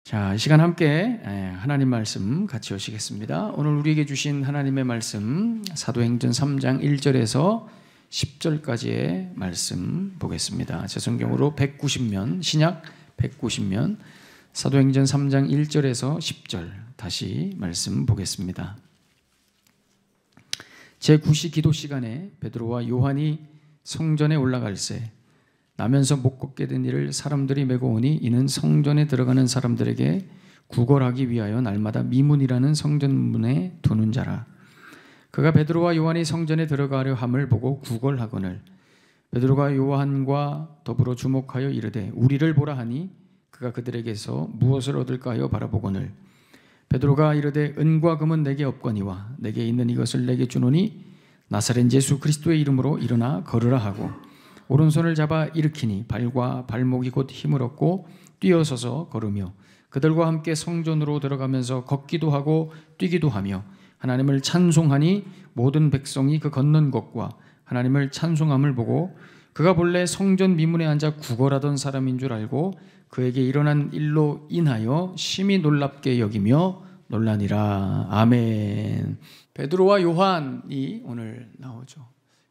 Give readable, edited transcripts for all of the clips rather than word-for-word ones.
자, 이 시간 함께 하나님 말씀 같이 오시겠습니다. 오늘 우리에게 주신 하나님의 말씀 사도행전 3장 1절에서 10절까지의 말씀 보겠습니다. 제 성경으로 190면, 신약 190면 사도행전 3장 1절에서 10절 다시 말씀 보겠습니다. 제9시 기도 시간에 베드로와 요한이 성전에 올라갈새 나면서 못 걷게 된 이를 사람들이 메고 오니 이는 성전에 들어가는 사람들에게 구걸하기 위하여 날마다 미문이라는 성전문에 두는 자라. 그가 베드로와 요한이 성전에 들어가려 함을 보고 구걸하거늘 베드로가 요한과 더불어 주목하여 이르되 우리를 보라 하니 그가 그들에게서 무엇을 얻을까 하여 바라보거늘 베드로가 이르되 은과 금은 내게 없거니와 내게 있는 이것을 내게 주노니 나사렛 예수 그리스도의 이름으로 일어나 걸으라 하고 오른손을 잡아 일으키니 발과 발목이 곧 힘을 얻고 뛰어서서 걸으며 그들과 함께 성전으로 들어가면서 걷기도 하고 뛰기도 하며 하나님을 찬송하니 모든 백성이 그 걷는 것과 하나님을 찬송함을 보고 그가 본래 성전 미문에 앉아 구걸하던 사람인 줄 알고 그에게 일어난 일로 인하여 심히 놀랍게 여기며 놀라니라. 아멘. 베드로와 요한이 오늘 나오죠.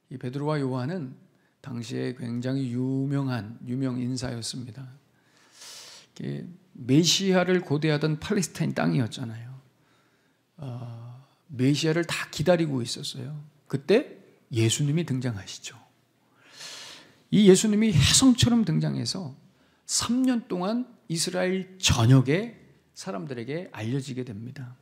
이 베드로와 요한은 당시에 굉장히 유명 인사였습니다. 메시아를 고대하던 팔레스타인 땅이었잖아요. 메시아를 다 기다리고 있었어요. 그때 예수님이 등장하시죠. 이 예수님이 혜성처럼 등장해서 3년 동안 이스라엘 전역의 사람들에게 알려지게 됩니다.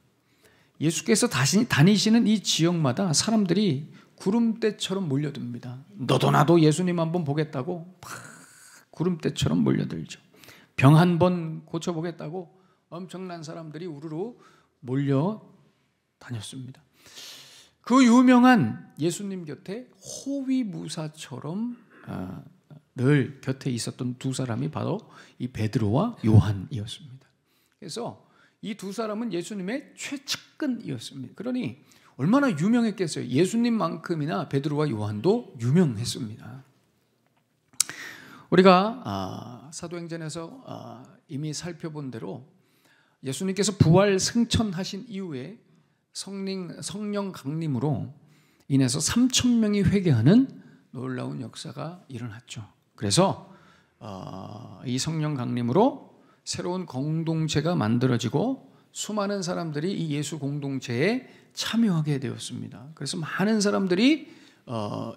예수께서 다니시는 이 지역마다 사람들이 구름대처럼 몰려듭니다. 너도 나도 예수님 한번 보겠다고 막 구름대처럼 몰려들죠. 병 한 번 고쳐보겠다고 엄청난 사람들이 우르르 몰려 다녔습니다. 그 유명한 예수님 곁에 호위무사처럼 늘 곁에 있었던 두 사람이 바로 이 베드로와 요한이었습니다. 그래서 이 두 사람은 예수님의 최측근이었습니다. 그러니 얼마나 유명했겠어요. 예수님만큼이나 베드로와 요한도 유명했습니다. 우리가 사도행전에서 이미 살펴본 대로 예수님께서 부활 승천하신 이후에 성령 강림으로 인해서 3,000명이 회개하는 놀라운 역사가 일어났죠. 그래서 이 성령 강림으로 새로운 공동체가 만들어지고 수많은 사람들이 이 예수 공동체에 참여하게 되었습니다. 그래서 많은 사람들이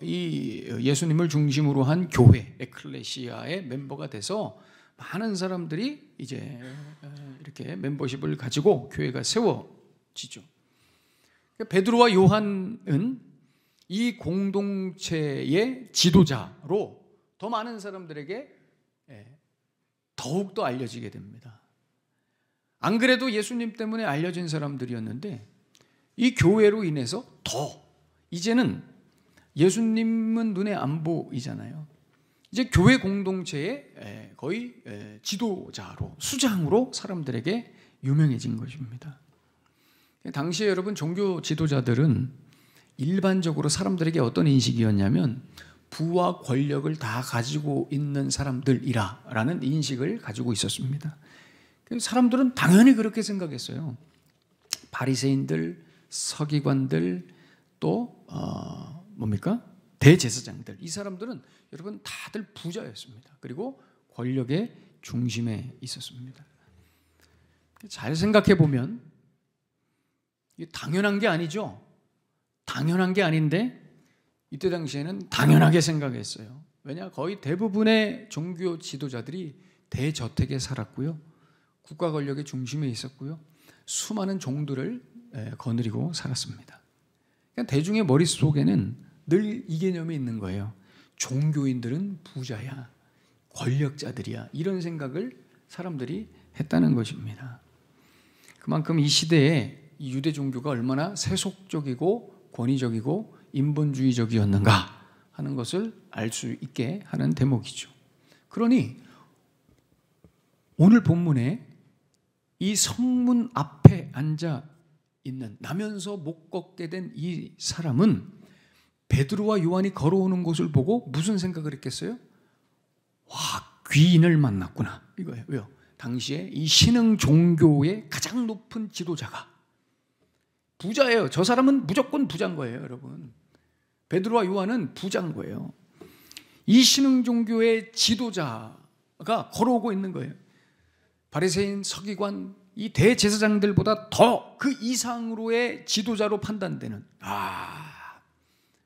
이 예수님을 중심으로 한 교회 에클레시아의 멤버가 돼서 많은 사람들이 이제 이렇게 멤버십을 가지고 교회가 세워지죠. 베드로와 요한은 이 공동체의 지도자로 더 많은 사람들에게 더욱더 알려지게 됩니다. 안 그래도 예수님 때문에 알려진 사람들이었는데 이 교회로 인해서 더 이제는 예수님은 눈에 안 보이잖아요. 이제 교회 공동체의 거의 지도자로 수장으로 사람들에게 유명해진 것입니다. 당시에 여러분 종교 지도자들은 일반적으로 사람들에게 어떤 인식이었냐면 부와 권력을 다 가지고 있는 사람들이라는 인식을 가지고 있었습니다. 사람들은 당연히 그렇게 생각했어요. 바리새인들, 서기관들, 또 뭡니까? 대제사장들. 이 사람들은 여러분 다들 부자였습니다. 그리고 권력의 중심에 있었습니다. 잘 생각해 보면 이게 당연한 게 아니죠. 당연한 게 아닌데 이때 당시에는 당연하게 생각했어요. 왜냐? 거의 대부분의 종교 지도자들이 대저택에 살았고요. 국가 권력의 중심에 있었고요. 수많은 종들을 거느리고 살았습니다. 그러니까 대중의 머릿속에는 늘 이 개념이 있는 거예요. 종교인들은 부자야, 권력자들이야, 이런 생각을 사람들이 했다는 것입니다. 그만큼 이 시대에 이 유대 종교가 얼마나 세속적이고 권위적이고 인본주의적이었는가 하는 것을 알 수 있게 하는 대목이죠. 그러니 오늘 본문에 이 성문 앞에 앉아 있는 나면서 못 걷게 된 이 사람은 베드로와 요한이 걸어오는 것을 보고 무슨 생각을 했겠어요? 와, 귀인을 만났구나 이거예요. 왜요? 당시에 이 신흥 종교의 가장 높은 지도자가 부자예요. 저 사람은 무조건 부자인 거예요, 여러분. 베드로와 요한은 부자인 거예요. 이 신흥 종교의 지도자가 걸어오고 있는 거예요. 바리새인, 서기관, 이 대제사장들보다 더 그 이상으로의 지도자로 판단되는,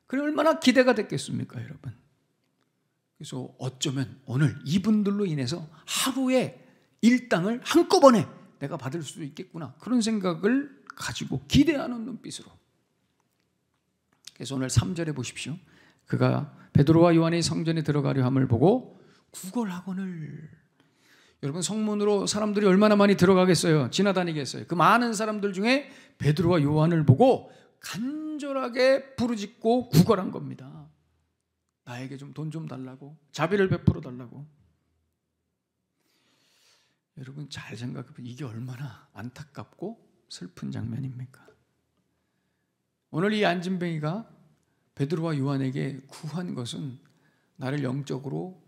그래 얼마나 기대가 됐겠습니까, 여러분. 그래서 어쩌면 오늘 이분들로 인해서 하루에 일당을 한꺼번에 내가 받을 수도 있겠구나, 그런 생각을 가지고 기대하는 눈빛으로. 그래서 오늘 3절에 보십시오. 그가 베드로와 요한이 성전에 들어가려 함을 보고 구걸하거늘. 여러분, 성문으로 사람들이 얼마나 많이 들어가겠어요? 지나다니겠어요? 그 많은 사람들 중에 베드로와 요한을 보고 간절하게 부르짖고 구걸한 겁니다. 나에게 좀 돈 좀 달라고, 자비를 베풀어 달라고. 여러분 잘 생각해보면 이게 얼마나 안타깝고 슬픈 장면입니까? 오늘 이 안진뱅이가 베드로와 요한에게 구한 것은 나를 영적으로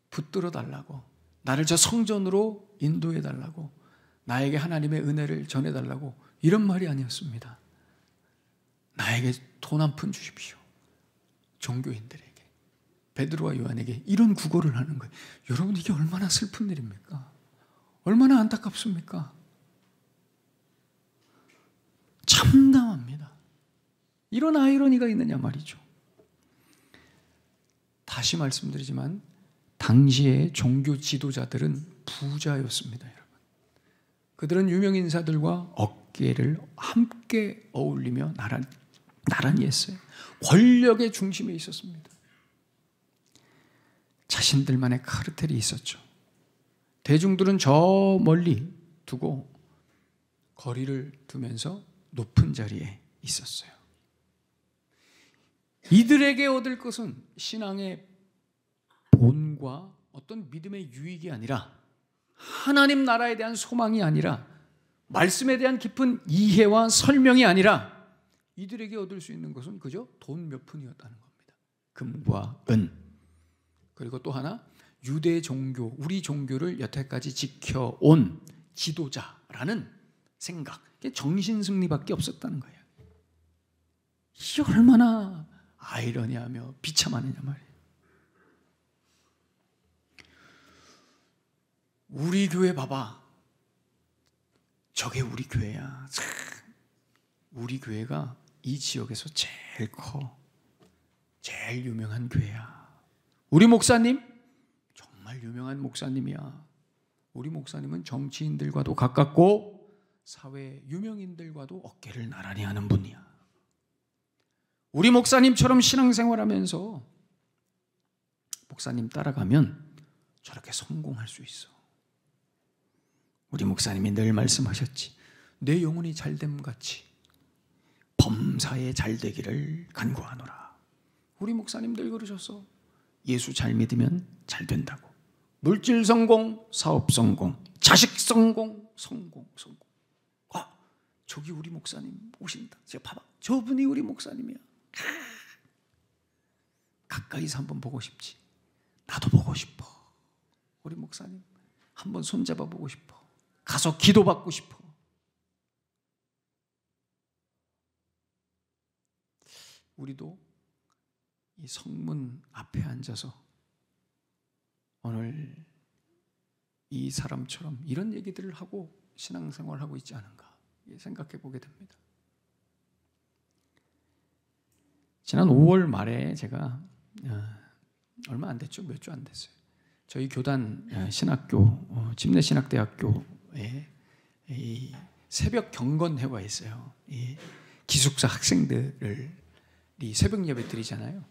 붙들어 달라고, 나를 저 성전으로 인도해 달라고, 나에게 하나님의 은혜를 전해 달라고, 이런 말이 아니었습니다. 나에게 돈 한 푼 주십시오. 종교인들에게, 베드로와 요한에게 이런 구걸을 하는 거예요. 여러분 이게 얼마나 슬픈 일입니까? 얼마나 안타깝습니까? 참담합니다. 이런 아이러니가 있느냐 말이죠. 다시 말씀드리지만 당시의 종교 지도자들은 부자였습니다, 여러분. 그들은 유명 인사들과 어깨를 함께 어울리며 나란히 했어요. 권력의 중심에 있었습니다. 자신들만의 카르텔이 있었죠. 대중들은 저 멀리 두고 거리를 두면서 높은 자리에 있었어요. 이들에게 얻을 것은 신앙의 본과 어떤 믿음의 유익이 아니라, 하나님 나라에 대한 소망이 아니라, 말씀에 대한 깊은 이해와 설명이 아니라, 이들에게 얻을 수 있는 것은 그저 돈 몇 푼이었다는 겁니다. 금과 은. 그리고 또 하나, 유대 종교, 우리 종교를 여태까지 지켜온 지도자라는 생각, 정신승리밖에 없었다는 거예요. 이게 얼마나 아이러니하며 비참하느냐 말이에요. 우리 교회 봐봐, 저게 우리 교회야. 우리 교회가 이 지역에서 제일 커, 제일 유명한 교회야. 우리 목사님 정말 유명한 목사님이야. 우리 목사님은 정치인들과도 가깝고 사회 유명인들과도 어깨를 나란히 하는 분이야. 우리 목사님처럼 신앙생활하면서 목사님 따라가면 저렇게 성공할 수 있어. 우리 목사님이 늘 말씀하셨지. 내 영혼이 잘됨 같이 범사에 잘되기를 간구하노라. 우리 목사님들 그러셨어. 예수 잘 믿으면 잘 된다고. 물질 성공, 사업 성공, 자식 성공, 성공. 저기 우리 목사님 오신다. 제가 봐봐, 저분이 우리 목사님이야. 가까이서 한번 보고 싶지. 나도 보고 싶어. 우리 목사님 한번 손잡아 보고 싶어. 가서 기도받고 싶어. 우리도 이 성문 앞에 앉아서 오늘 이 사람처럼 이런 얘기들을 하고 신앙생활을 하고 있지 않은가 생각해 보게 됩니다. 지난 5월 말에 제가 얼마 안 됐죠? 몇 주 안 됐어요. 저희 교단 신학교 집내신학대학교에 이 새벽 경건회가 있어요. 이 기숙사 학생들을 이 새벽 예배 드리잖아요.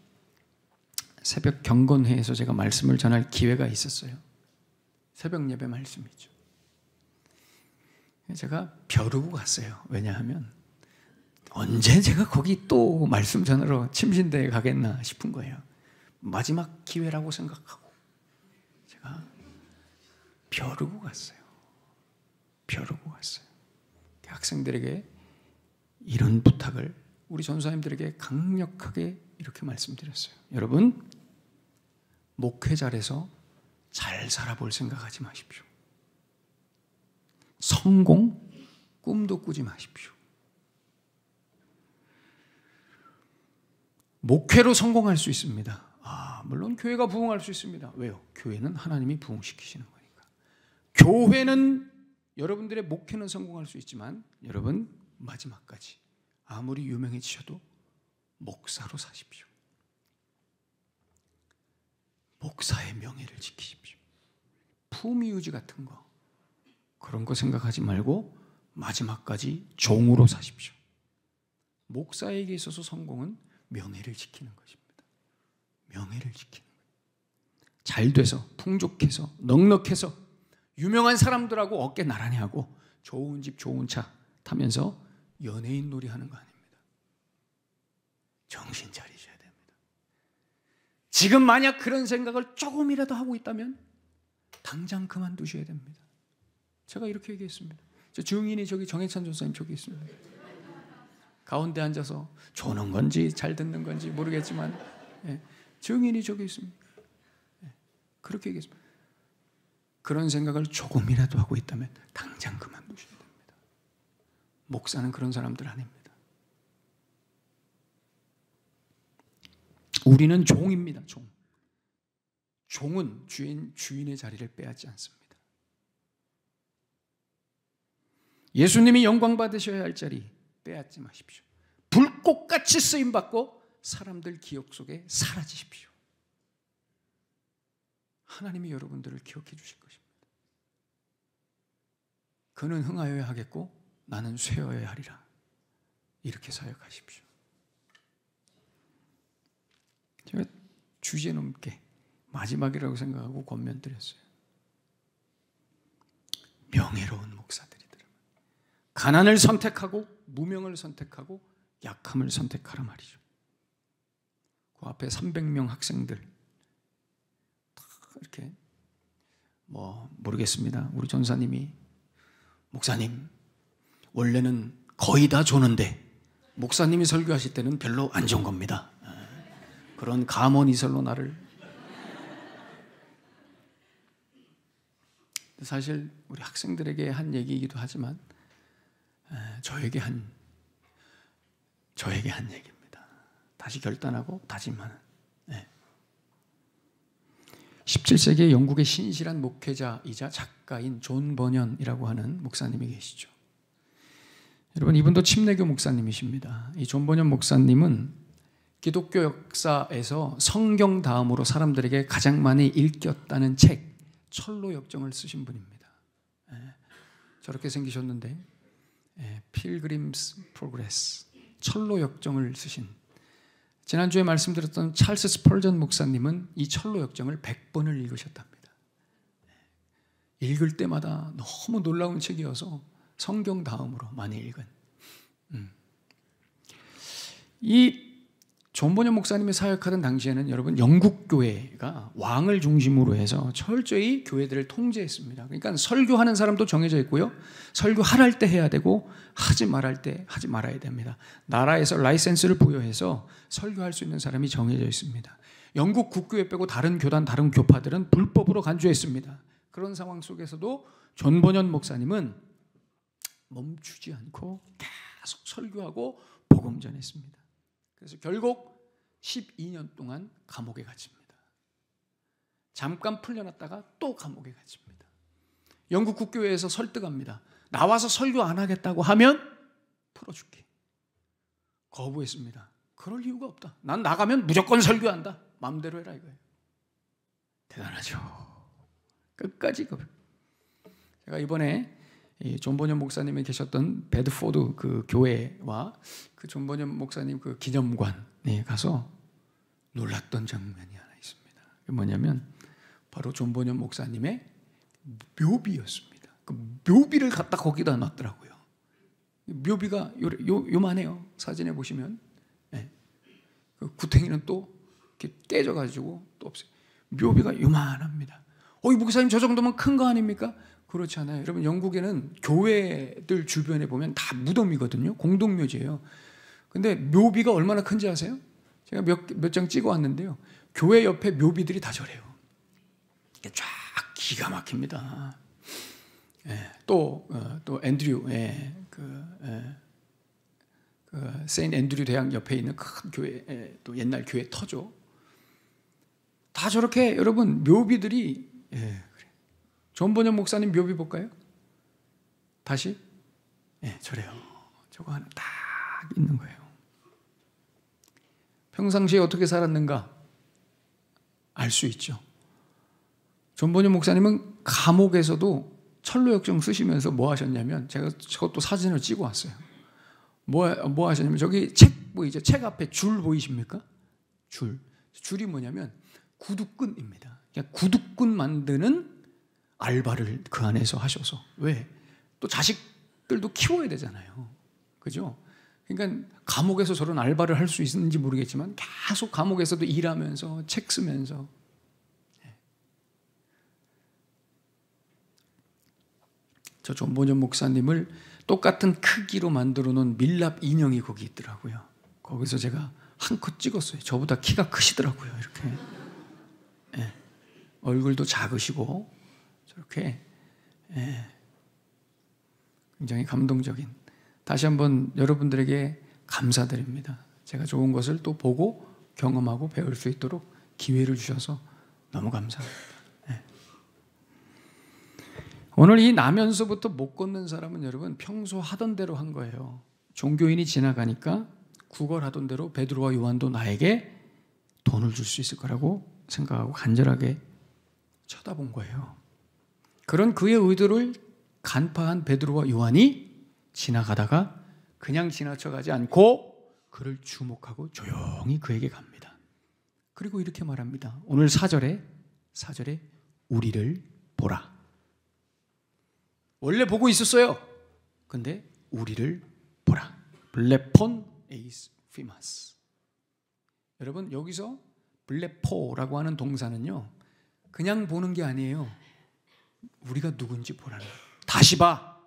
새벽 경건회에서 제가 말씀을 전할 기회가 있었어요. 새벽 예배 말씀이죠. 제가 벼르고 갔어요. 왜냐하면 언제 제가 거기 또 말씀 전하러 침신대에 가겠나 싶은 거예요. 마지막 기회라고 생각하고 제가 벼르고 갔어요. 학생들에게 이런 부탁을 우리 전사님들에게 강력하게 이렇게 말씀드렸어요. 여러분, 목회 잘해서 잘 살아볼 생각하지 마십시오. 성공 꿈도 꾸지 마십시오. 목회로 성공할 수 있습니다. 물론 교회가 부흥할 수 있습니다. 왜요? 교회는 하나님이 부흥시키시는 거니까. 교회는 여러분들의 목회는 성공할 수 있지만 여러분 마지막까지 아무리 유명해지셔도 목사로 사십시오. 목사의 명예를 지키십시오. 품위유지 같은 거 그런 거 생각하지 말고 마지막까지 종으로 사십시오. 목사에게 있어서 성공은 명예를 지키는 것입니다. 명예를 지키는 거예요. 잘 돼서 풍족해서 넉넉해서 유명한 사람들하고 어깨 나란히 하고 좋은 집 좋은 차 타면서 연예인 놀이 하는 거 아닙니다. 정신 차리셔야 됩니다. 지금 만약 그런 생각을 조금이라도 하고 있다면 당장 그만두셔야 됩니다. 제가 이렇게 얘기했습니다. 저 증인이 저기 정해찬 전사님 저기 있습니다. 가운데 앉아서 조는 건지 잘 듣는 건지 모르겠지만 증인이 저기 있습니다. 그렇게 얘기했습니다. 그런 생각을 조금이라도 하고 있다면 당장 그만두셔야 됩니다. 목사는 그런 사람들 아닙니다. 우리는 종입니다. 종. 종은 주인의 자리를 빼앗지 않습니다. 예수님이 영광 받으셔야 할 자리 빼앗지 마십시오. 불꽃같이 쓰임받고 사람들 기억 속에 사라지십시오. 하나님이 여러분들을 기억해 주실 것입니다. 그는 흥하여야 하겠고 나는 쇠어야 하리라. 이렇게 사역하십시오. 제가 주제 넘게 마지막이라고 생각하고 권면드렸어요. 명예로운 목사들이더라. 가난을 선택하고 무명을 선택하고 약함을 선택하라 말이죠. 그 앞에 300명 학생들 이렇게 모르겠습니다. 우리 전사님이 목사님 원래는 거의 다 조는데 목사님이 설교하실 때는 별로 안 좋은 겁니다. 그런 감언이설로 나를. 사실 우리 학생들에게 한 얘기이기도 하지만 저에게 한 얘기입니다. 다시 결단하고 다짐하는. 17세기에 영국의 신실한 목회자이자 작가인 존 버년이라고 하는 목사님이 계시죠. 여러분 이분도 침례교 목사님이십니다. 이 존 버년 목사님은 기독교 역사에서 성경 다음으로 사람들에게 가장 많이 읽혔다는 책 철로역정을 쓰신 분입니다. 저렇게 생기셨는데 필그림스 프로그레스 철로역정을 쓰신, 지난주에 말씀드렸던 찰스 스펄전 목사님은 이 철로역정을 100번을 읽으셨답니다. 읽을 때마다 너무 놀라운 책이어서 성경 다음으로 많이 읽은. 이 존 버년 목사님이 사역하던 당시에는 여러분 영국 교회가 왕을 중심으로 해서 철저히 교회들을 통제했습니다. 그러니까 설교하는 사람도 정해져 있고요. 설교할 때 해야 되고 하지 말할 때 하지 말아야 됩니다. 나라에서 라이센스를 부여해서 설교할 수 있는 사람이 정해져 있습니다. 영국 국교회 빼고 다른 교단, 다른 교파들은 불법으로 간주했습니다. 그런 상황 속에서도 존 버년 목사님은 멈추지 않고 계속 설교하고 복음 전했습니다. 그래서 결국 12년 동안 감옥에 갇힙니다. 잠깐 풀려났다가 또 감옥에 갇힙니다. 영국 국교회에서 설득합니다. 나와서 설교 안 하겠다고 하면 풀어줄게. 거부했습니다. 그럴 이유가 없다. 난 나가면 무조건 설교한다. 마음대로 해라 이거예요. 대단하죠. 끝까지. 제가 이번에 존 버년 목사님이 계셨던 베드포드 그 교회와 그 존 버년 목사님 그 기념관에 가서 놀랐던 장면이 하나 있습니다. 그게 뭐냐면 바로 존 버년 목사님의 묘비였습니다. 그 묘비를 갖다 거기다 놨더라고요. 묘비가 요만해요. 사진에 보시면 그 구탱이는 또 이렇게 깨져가지고 또 없어요. 묘비가 요만합니다. 이 목사님 저 정도면 큰 거 아닙니까? 그렇지 않아요. 여러분 영국에는 교회들 주변에 보면 다 무덤이거든요. 공동묘지예요. 근데 묘비가 얼마나 큰지 아세요? 제가 몇 장 찍어 왔는데요. 교회 옆에 묘비들이 다 저래요. 이게 쫙 기가 막힙니다. 또 앤드류, 그 세인트 앤드류 대학 옆에 있는 큰 교회, 또 옛날 교회 터죠. 다 저렇게 여러분 묘비들이, 존번영 목사님 묘비 볼까요? 다시, 저래요. 저거 하나 딱 있는 거예요. 평상시에 어떻게 살았는가 알 수 있죠. 존번영 목사님은 감옥에서도 철로역정 쓰시면서 뭐 하셨냐면, 제가 저것도 사진을 찍어 왔어요. 뭐 하셨냐면, 저기 책 보이죠? 책 앞에 줄 보이십니까? 줄이 뭐냐면 구두끈입니다. 그냥 구두끈 만드는 알바를 그 안에서 하셔서. 왜? 또 자식들도 키워야 되잖아요. 그죠? 그러니까 감옥에서 저런 알바를 할 수 있는지 모르겠지만 계속 감옥에서도 일하면서 책 쓰면서. 저 존번영 목사님을 똑같은 크기로 만들어 놓은 밀랍 인형이 거기 있더라고요. 거기서 제가 한 컷 찍었어요. 저보다 키가 크시더라고요. 이렇게. 얼굴도 작으시고 저렇게. 굉장히 감동적인. 다시 한번 여러분들에게 감사드립니다. 제가 좋은 것을 또 보고 경험하고 배울 수 있도록 기회를 주셔서 너무 감사합니다. 오늘 이 나면서부터 못 걷는 사람은 여러분 평소 하던 대로 한 거예요. 종교인이 지나가니까 구걸하던 대로 베드로와 요한도 나에게 돈을 줄 수 있을 거라고 생각하고 간절하게 쳐다본 거예요. 그런 그의 의도를 간파한 베드로와 요한이 지나가다가 그냥 지나쳐가지 않고 그를 주목하고 조용히 그에게 갑니다. 그리고 이렇게 말합니다. 오늘 4절에 우리를 보라. 원래 보고 있었어요. 근데 우리를 보라. 블레폰 에이스 피마스. 여러분 여기서 블레포라고 하는 동사는요, 그냥 보는 게 아니에요. 우리가 누군지 보라는 거예요. 다시 봐.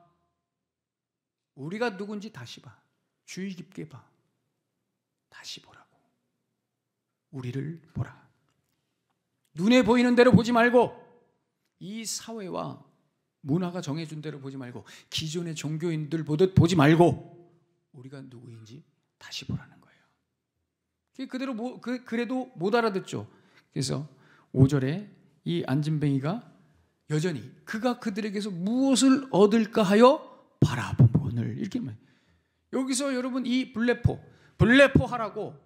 우리가 누군지 다시 봐. 주의 깊게 봐. 다시 보라고. 우리를 보라. 눈에 보이는 대로 보지 말고, 이 사회와 문화가 정해준 대로 보지 말고, 기존의 종교인들 보듯 보지 말고 우리가 누구인지 다시 보라는 거예요. 그래도 못 알아듣죠. 그래서 5절에 이 안진뱅이가 여전히 그가 그들에게서 무엇을 얻을까 하여 바라보문을, 이렇게 말해요. 여기서 여러분 이 블레포 하라고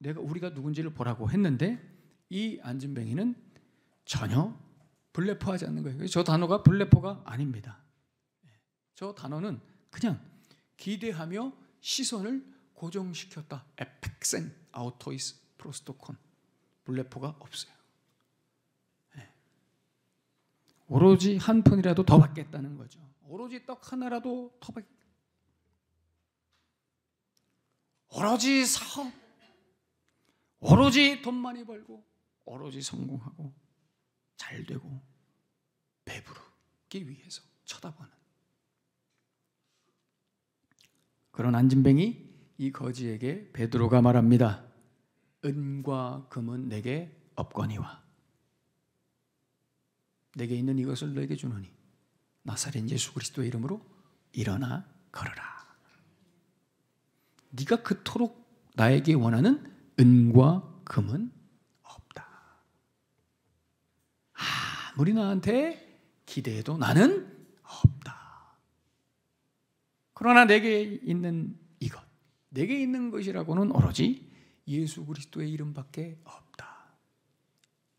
우리가 누군지를 보라고 했는데, 이 안진뱅이는 전혀 블레포하지 않는 거예요. 저 단어가 블레포가 아닙니다. 저 단어는 그냥 기대하며 시선을 고정시켰다. 에펙센 아우토이스 프로스토콘. 블레포가 없어요. 오로지 한 푼이라도 더 받겠다는 거죠. 오로지 떡 하나라도 더 받겠다. 오로지 사업, 오로지 돈 많이 벌고, 오로지 성공하고 잘 되고 배부르기 위해서 쳐다보는 그런 안진뱅이 이 거지에게 베드로가 말합니다. 은과 금은 내게 없거니와 내게 있는 이것을 너에게 주노니 나사렛 예수 그리스도의 이름으로 일어나 걸어라. 네가 그토록 나에게 원하는 은과 금은 없다. 아무리 나한테 기대해도 나는 없다. 그러나 내게 있는 이것, 내게 있는 것이라고는 오로지 예수 그리스도의 이름밖에 없다.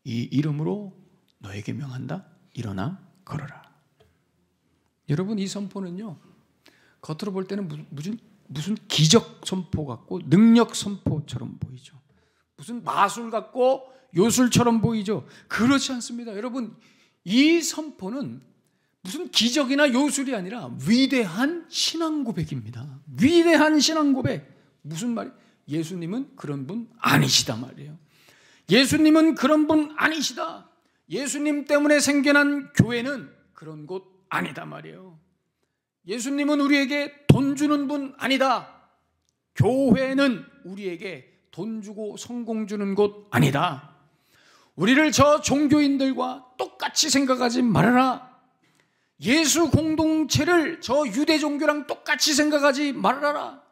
이 이름으로 너에게 명한다. 일어나 걸어라. 여러분, 이 선포는요, 겉으로 볼 때는 무슨 기적 선포 같고 능력 선포처럼 보이죠. 무슨 마술 같고 요술처럼 보이죠. 그렇지 않습니다. 여러분, 이 선포는 무슨 기적이나 요술이 아니라 위대한 신앙 고백입니다. 위대한 신앙 고백. 무슨 말이에요? 예수님은 그런 분 아니시다 말이에요. 예수님은 그런 분 아니시다. 예수님 때문에 생겨난 교회는 그런 곳 아니다 말이에요. 예수님은 우리에게 돈 주는 분 아니다. 교회는 우리에게 돈 주고 성공 주는 곳 아니다. 우리를 저 종교인들과 똑같이 생각하지 말아라. 예수 공동체를 저 유대 종교랑 똑같이 생각하지 말아라.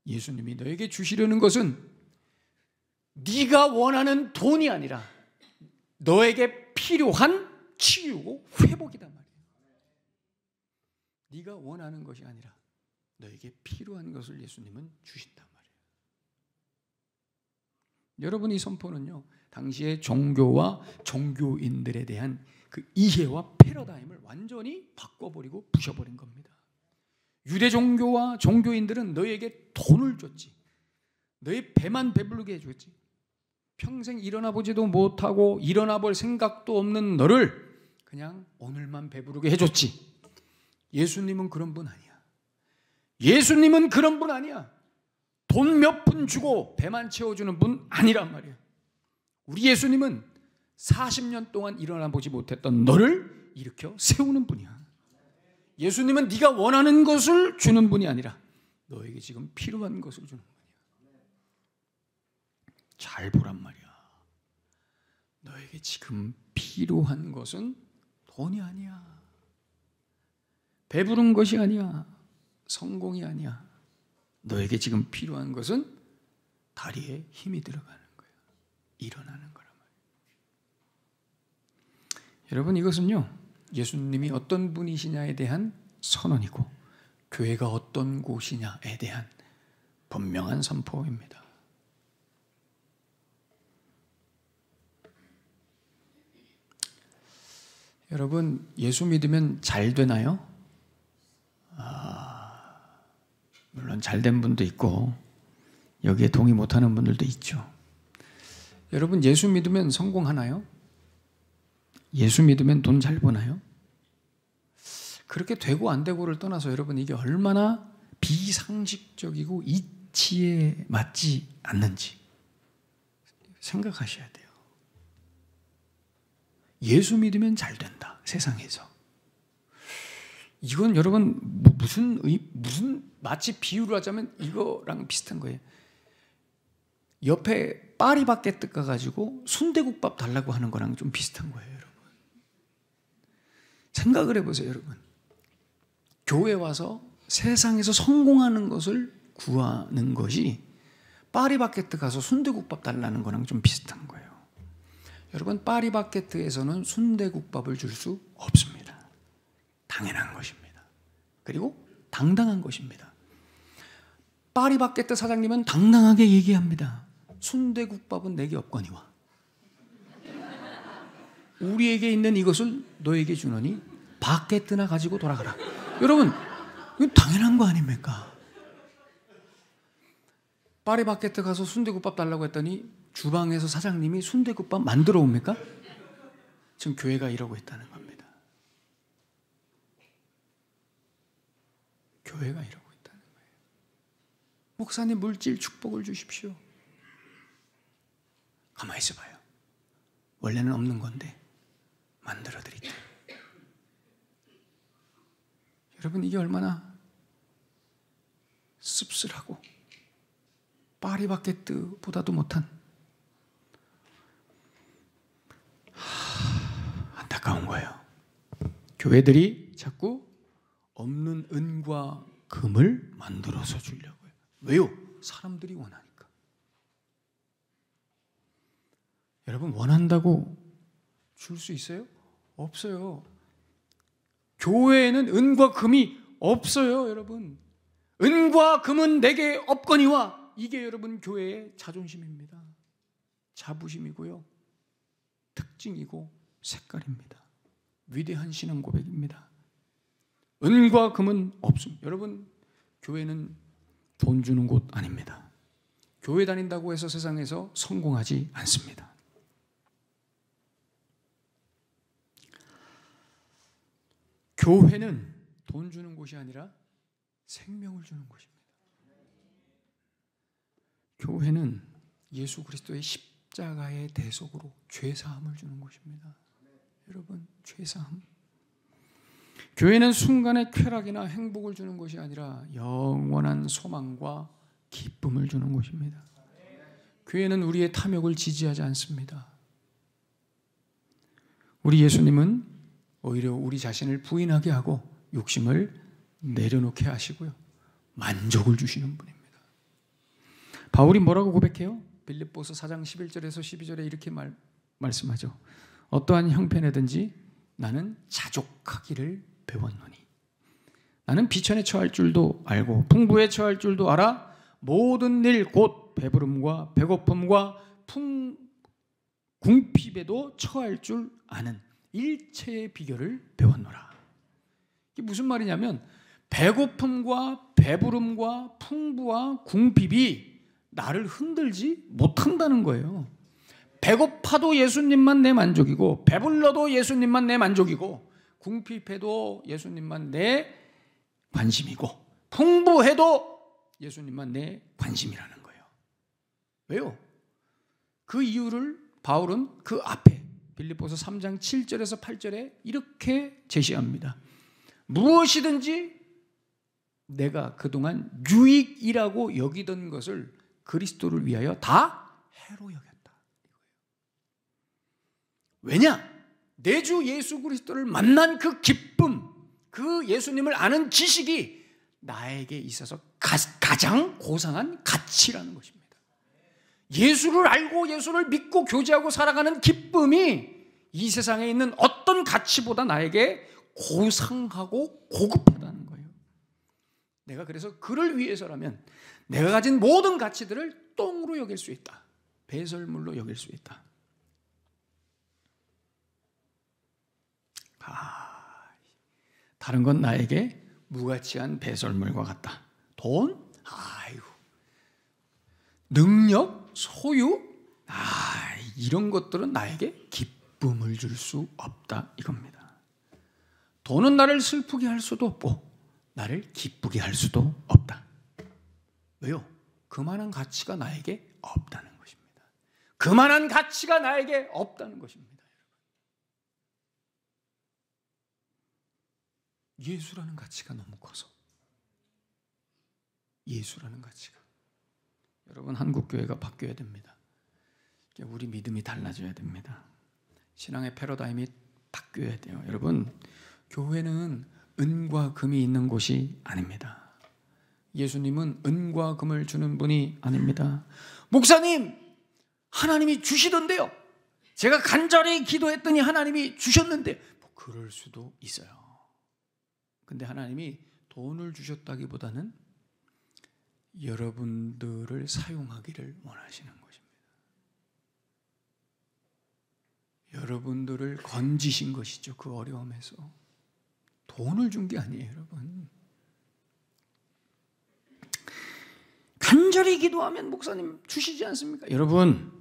예수님이 너에게 주시려는 것은 네가 원하는 돈이 아니라 너에게 필요한 치유고 회복이단 말이에요. 네가 원하는 것이 아니라 너에게 필요한 것을 예수님은 주신단 말이에요. 여러분이 선포는요, 당시의 종교와 종교인들에 대한 그 이해와 패러다임을 완전히 바꿔버리고 부셔버린 겁니다. 유대 종교와 종교인들은 너에게 돈을 줬지, 너의 배만 배부르게 해줬지, 평생 일어나 보지도 못하고 일어나 볼 생각도 없는 너를 그냥 오늘만 배부르게 해줬지. 예수님은 그런 분 아니야. 예수님은 그런 분 아니야. 돈 몇 푼 주고 배만 채워주는 분 아니란 말이야. 우리 예수님은 40년 동안 일어나 보지 못했던 너를 일으켜 세우는 분이야. 예수님은 네가 원하는 것을 주는 분이 아니라 너에게 지금 필요한 것을 주는 분이야. 잘 보란 말이야. 너에게 지금 필요한 것은 돈이 아니야. 배부른 것이 아니야. 성공이 아니야. 너에게 지금 필요한 것은 다리에 힘이 들어가는 거야. 일어나는 거란 말이야. 여러분, 이것은요, 예수님이 어떤 분이시냐에 대한 선언이고 교회가 어떤 곳이냐에 대한 분명한 선포입니다. 여러분, 예수 믿으면 잘 되나요? 물론 잘된 분도 있고 여기에 동의 못하는 분들도 있죠. 여러분, 예수 믿으면 성공하나요? 예수 믿으면 돈 잘 버나요? 그렇게 되고 안 되고를 떠나서 여러분, 이게 얼마나 비상식적이고 이치에 맞지 않는지 생각하셔야 돼요. 예수 믿으면 잘 된다, 세상에서. 이건 여러분 무슨 마치 비유를 하자면 이거랑 비슷한 거예요. 옆에 파리바게뜨 가가지고 순대국밥 달라고 하는 거랑 좀 비슷한 거예요, 여러분. 생각을 해보세요, 여러분. 교회 와서 세상에서 성공하는 것을 구하는 것이 파리바게뜨 가서 순대국밥 달라는 거랑 좀 비슷한 거예요. 여러분, 파리바게뜨에서는 순대국밥을 줄 수 없습니다. 당연한 것입니다. 그리고 당당한 것입니다. 파리바게뜨 사장님은 당당하게 얘기합니다. 순대국밥은 내게 없거니와 우리에게 있는 이것을 너에게 주노니 바게뜨나 가지고 돌아가라. 여러분, 이건 당연한 거 아닙니까? 파리바게뜨 가서 순대국밥 달라고 했더니 주방에서 사장님이 순대국밥 만들어 옵니까? 지금 교회가 이러고 있다는 겁니다. 교회가 이러고 있다는 거예요. 목사님, 물질 축복을 주십시오. 가만히 있어봐요. 원래는 없는 건데 만들어 드릴게요. 여러분, 이게 얼마나 씁쓸하고 파리바게뜨보다도 못한 안타까운 거예요. 교회들이 자꾸 없는 은과 금을 만들어서 주려고요. 왜요? 사람들이 원하니까. 여러분, 원한다고 줄 수 있어요? 없어요. 교회에는 은과 금이 없어요, 여러분. 은과 금은 내게 없거니와, 이게 여러분 교회의 자존심입니다. 자부심이고요, 특징이고 색깔입니다. 위대한 신앙 고백입니다. 은과 금은 없습니다. 여러분, 교회는 돈 주는 곳 아닙니다. 교회 다닌다고 해서 세상에서 성공하지 않습니다. 교회는 돈 주는 곳이 아니라 생명을 주는 곳입니다. 교회는 예수 그리스도의 십자가의 대속으로 죄사함을 주는 곳입니다. 여러분, 죄사함. 교회는 순간의 쾌락이나 행복을 주는 것이 아니라 영원한 소망과 기쁨을 주는 곳입니다. 교회는 우리의 탐욕을 지지하지 않습니다. 우리 예수님은 오히려 우리 자신을 부인하게 하고 욕심을 내려놓게 하시고요, 만족을 주시는 분입니다. 바울이 뭐라고 고백해요? 빌립보서 4장 11절에서 12절에 이렇게 말씀하죠. 어떠한 형편에든지 나는 자족하기를 배웠노니, 나는 비천에 처할 줄도 알고 풍부에 처할 줄도 알아 모든 일 곧 배부름과 배고픔과 궁핍에도 처할 줄 아는 일체의 비결을 배웠노라. 이게 무슨 말이냐면 배고픔과 배부름과 풍부와 궁핍이 나를 흔들지 못한다는 거예요. 배고파도 예수님만 내 만족이고, 배불러도 예수님만 내 만족이고, 궁핍해도 예수님만 내 관심이고, 풍부해도 예수님만 내 관심이라는 거예요. 왜요? 그 이유를 바울은 그 앞에 빌립보서 3장 7절에서 8절에 이렇게 제시합니다. 무엇이든지 내가 그동안 유익이라고 여기던 것을 그리스도를 위하여 다 해로 여겼다. 왜냐? 내 주 예수 그리스도를 만난 그 기쁨, 그 예수님을 아는 지식이 나에게 있어서 가장 고상한 가치라는 것입니다. 예수를 알고 예수를 믿고 교제하고 살아가는 기쁨이 이 세상에 있는 어떤 가치보다 나에게 고상하고 고급하다는 거예요. 내가 그래서 그를 위해서라면 내가 가진 모든 가치들을 똥으로 여길 수 있다. 배설물로 여길 수 있다. 다른 건 나에게 무가치한 배설물과 같다. 돈? 아이고. 능력? 소유? 이런 것들은 나에게 기쁨을 줄 수 없다 이겁니다. 돈은 나를 슬프게 할 수도 없고 나를 기쁘게 할 수도 없다. 왜요? 그만한 가치가 나에게 없다는 것입니다. 그만한 가치가 나에게 없다는 것입니다. 예수라는 가치가 너무 커서, 예수라는 가치가. 여러분, 한국교회가 바뀌어야 됩니다. 우리 믿음이 달라져야 됩니다. 신앙의 패러다임이 바뀌어야 돼요. 여러분, 교회는 은과 금이 있는 곳이 아닙니다. 예수님은 은과 금을 주는 분이 아닙니다. 목사님, 하나님이 주시던데요. 제가 간절히 기도했더니 하나님이 주셨는데, 그럴 수도 있어요. 근데 하나님이 돈을 주셨다기보다는 여러분들을 사용하기를 원하시는 것입니다. 여러분들을 건지신 것이죠. 그 어려움에서. 돈을 준 게 아니에요, 여러분. 간절히 기도하면 목사님 주시지 않습니까? 여러분,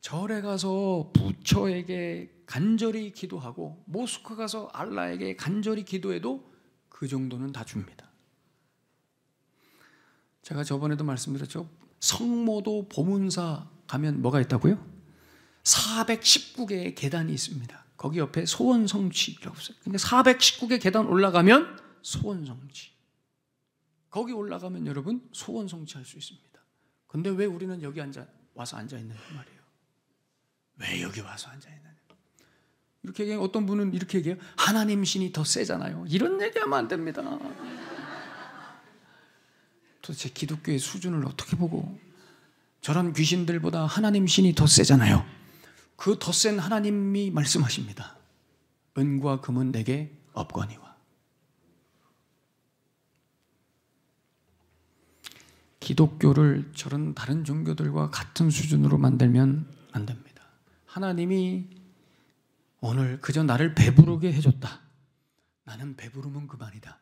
절에 가서 부처에게 간절히 기도하고 모스크 가서 알라에게 간절히 기도해도 그 정도는 다 줍니다. 제가 저번에도 말씀드렸죠. 성모도 보문사 가면 뭐가 있다고요? 419개의 계단이 있습니다. 거기 옆에 소원성취라고 써요. 그러니까 419개 계단 올라가면 소원성취. 거기 올라가면 여러분 소원성취할 수 있습니다. 근데 왜 우리는 여기 와서 앉아 있는 말이에요? 왜 여기 와서 앉아 있느냐? 이렇게 얘기해요. 어떤 분은 이렇게 얘기해요. 하나님 신이 더 세잖아요. 이런 얘기하면 안 됩니다. 도대체 기독교의 수준을 어떻게 보고, 저런 귀신들보다 하나님 신이 더 세잖아요. 그 더 센 하나님이 말씀하십니다. 은과 금은 내게 없거니와. 기독교를 저런 다른 종교들과 같은 수준으로 만들면 안 됩니다. 하나님이 오늘 그저 나를 배부르게 해줬다. 나는 배부르면 그만이다.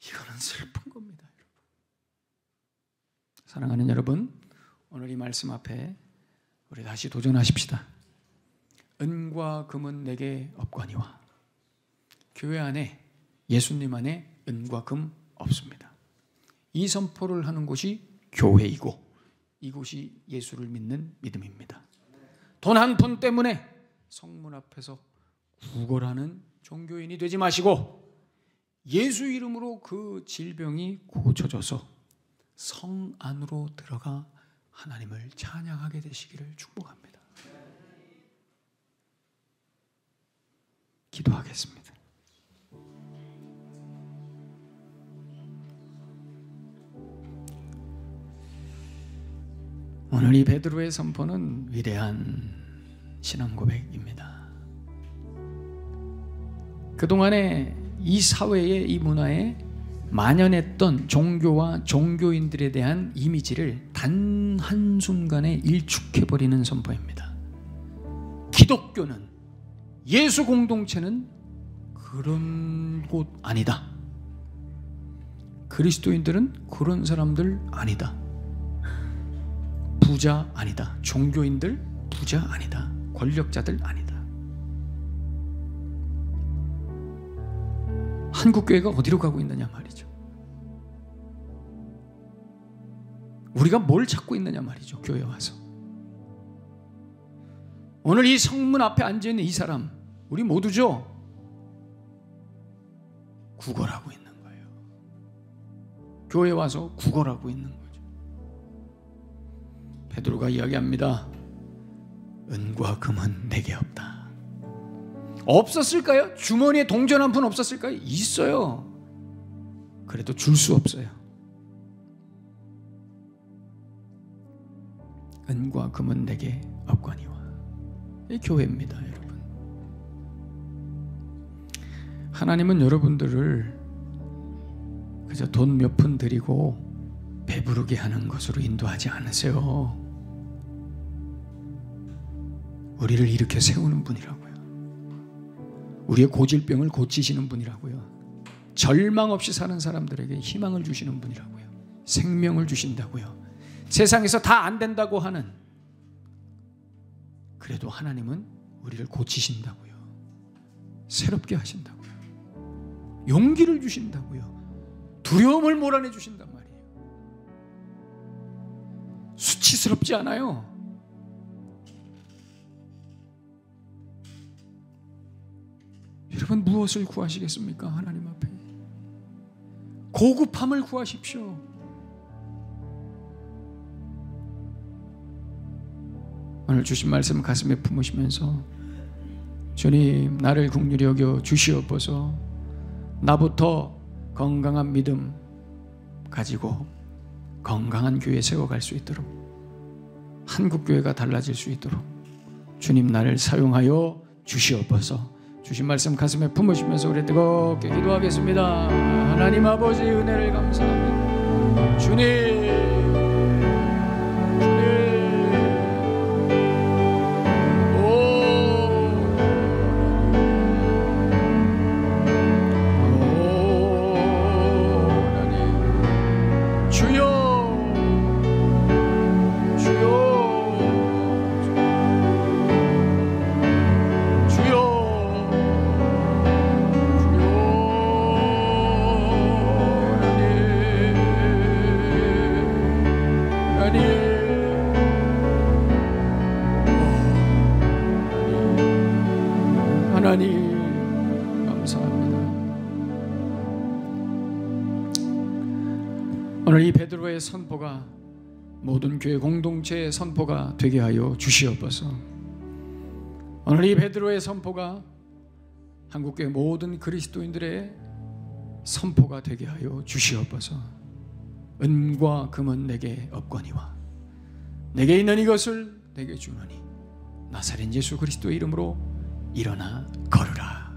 이거는 슬픈 겁니다, 여러분. 사랑하는 여러분, 오늘 이 말씀 앞에 우리 다시 도전하십시다. 은과 금은 내게 없거니와. 교회 안에, 예수님 안에 은과 금 없습니다. 이 선포를 하는 곳이 교회이고 이곳이 예수를 믿는 믿음입니다. 돈 한 푼 때문에 성문 앞에서 구걸하는 종교인이 되지 마시고 예수 이름으로 그 질병이 고쳐져서 성 안으로 들어가 하나님을 찬양하게 되시기를 축복합니다. 기도하겠습니다. 오늘 이 베드로의 선포는 위대한 신앙 고백입니다. 그동안에 이 사회에, 이 문화에 만연했던 종교와 종교인들에 대한 이미지를 단 한순간에 일축해버리는 선포입니다. 기독교는, 예수 공동체는 그런 곳 아니다. 그리스도인들은 그런 사람들 아니다. 부자 아니다. 종교인들 부자 아니다. 권력자들 아니다. 한국교회가 어디로 가고 있느냐 말이죠. 우리가 뭘 찾고 있느냐 말이죠. 교회 와서. 오늘 이 성문 앞에 앉아있는 이 사람, 우리 모두죠. 구걸하고 있는 거예요. 교회 와서 구걸하고 있는 거죠. 베드로가 이야기합니다. 은과 금은 내게 없다. 없었을까요? 주머니에 동전 한 푼 없었을까요? 있어요. 그래도 줄 수 없어요. 은과 금은 내게 없거니와. 이 교회입니다, 여러분. 하나님은 여러분들을 그저 돈 몇 푼 드리고 배부르게 하는 것으로 인도하지 않으세요. 우리를 일으켜 세우는 분이라고요. 우리의 고질병을 고치시는 분이라고요. 절망 없이 사는 사람들에게 희망을 주시는 분이라고요. 생명을 주신다고요. 세상에서 다 안 된다고 하는, 그래도 하나님은 우리를 고치신다고요. 새롭게 하신다고요. 용기를 주신다고요. 두려움을 몰아내 주신단 말이에요. 수치스럽지 않아요. 여러분, 무엇을 구하시겠습니까? 하나님 앞에 고급함을 구하십시오. 오늘 주신 말씀 가슴에 품으시면서, 주님, 나를 긍휼히 여겨 주시옵소서. 나부터 건강한 믿음 가지고 건강한 교회 세워갈 수 있도록, 한국교회가 달라질 수 있도록 주님 나를 사용하여 주시옵소서. 주신 말씀 가슴에 품으시면서 우리 뜨겁게 기도하겠습니다. 하나님 아버지, 은혜를 감사합니다. 주님, 하나님 감사합니다. 오늘 이 베드로의 선포가 모든 교회 공동체의 선포가 되게 하여 주시옵소서. 오늘 이 베드로의 선포가 한국교회 모든 그리스도인들의 선포가 되게 하여 주시옵소서. 은과 금은 내게 없거니와 내게 있는 이것을 내게 주노니 나사렛 예수 그리스도의 이름으로 일어나 걸으라.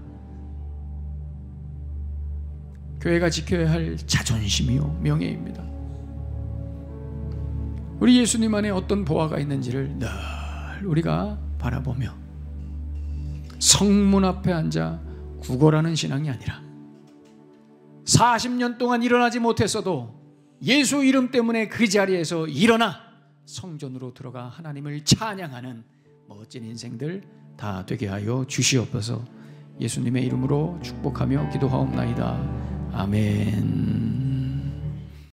교회가 지켜야 할 자존심이요 명예입니다. 우리 예수님 안에 어떤 보화가 있는지를 늘 우리가 바라보며 성문 앞에 앉아 구걸하는 신앙이 아니라 40년 동안 일어나지 못했어도 예수 이름 때문에 그 자리에서 일어나 성전으로 들어가 하나님을 찬양하는 멋진 인생들 다 되게 하여 주시옵소서. 예수님의 이름으로 축복하며 기도하옵나이다. 아멘.